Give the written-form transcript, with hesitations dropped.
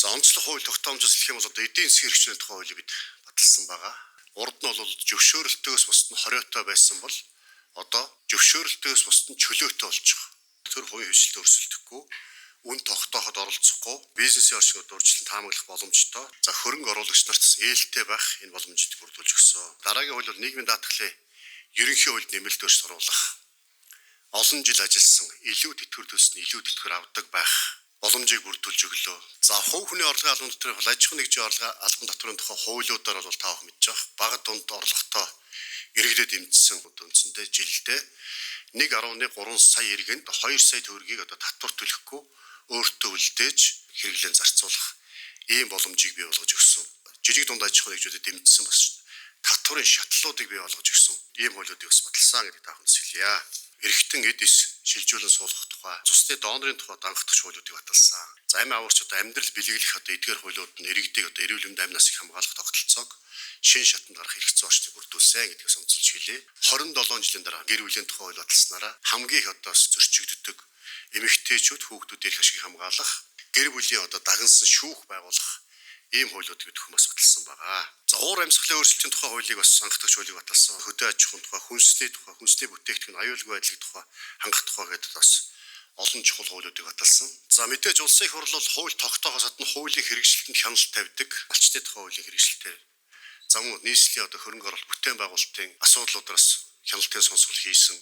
За онцлог хууль тогтоомжос хэлэх юм бол одоо эдийн засгийн хэрэгжлийн тухай хуулийг бид баталсан байгаа. Урд нь бол зөвшөөрөлтөөс бусд нь хориотой байсан бол одоо зөвшөөрөлтөөс бусд нь чөлөөтэй болж байгаа. Тэр хувийн хвшилтэд өрсөлдөхгүй, үн тогтооход оролцохгүй, бизнесийн орчинд урьдчилан таамаглах боломжтой. За хөрөнгө оруулагч нарт ээлтэй байх энэ боломжийг бүрдүүлж өгсөн. Дараагийн хууль бол нийгмийн даатгалын ерөнхий хуульд нэмэлт өөрчлөлт оруулах. Олон жил ажилласан, илүү тэтгэвэр төлсөн, илүү тэтгэвэр авдаг байх боломжийг бүрдүүлж өглөө. За хувь хүний орлогын албан татврын хууль, аж ахуйн нэгжийн орлогын албан татврын тухай хуулиудаар бол та бүхэн мэдж байгаа. Бага дунд орлоготой иргэдэд эмчсэн үндсэндээ жилдээ 1.3 сая иргэнд 2 сая төгрөгийг одоо татвар төлөхгүй өөртөө үлдээж хэрэглэн зарцуулах ийм боломжийг бий болгож өгсөн. Жижиг дунд аж ахуйн нэгжүүдэд эмчсэн бас татврын шатлалуудыг бий болгож өгсөн. Ийм хуулиудыг бас баталсан гэдэг та бүхэнд хэлье. Эрэгтэн эд ис шилжүүлэн суулгах тухай, цусны донорын тухай дангагдах хуулиудыг баталсан. За амь аварч одоо амьдрал бэлэглэх одоо эдгээр хуулиуд нь иргэдийг одоо эрүүл мэндийн амь насыг хамгаалах тогтолцоог шин шатанд гарах хэрэгцээ орчныг бүрдүүлсэн гэдгээс онцолж хэлье. 27 жилийн дараа гэр бүлийн тухай хууль баталснараа хамгийн их одоо зөрчигддөг эмэгтэйчүүд хүүхдүүдийн ашиг хамгаалах, гэр бүлийн одоо дагнсан шүүх байгуулах ийм хуулиудыг бид хүмүүс баталсан байгаа. За уур амьсгалын өөрчлөлтийн тухай хуулийг бас хангалттай хуулийг баталсан. Хөдөө аж ахуйн тухай, хүнсний бүтээгдэхүүн, аюулгүй байдлыг тухай хангах тухай гэдэг бас олон чухал хуулиудыг баталсан. За мэдээж улсын их хурл бол хууль тогтоохоос гадна хуулийн хэрэгжилтэнд хяналт тавьдаг. Алчны тухай хуулийн хэрэгжилтээр за мөн нийслэлийн одоо хөрөнгө оруулалт бүтээн байгуулалтын асуудлуудаас хяналтын сонсгол хийсэн.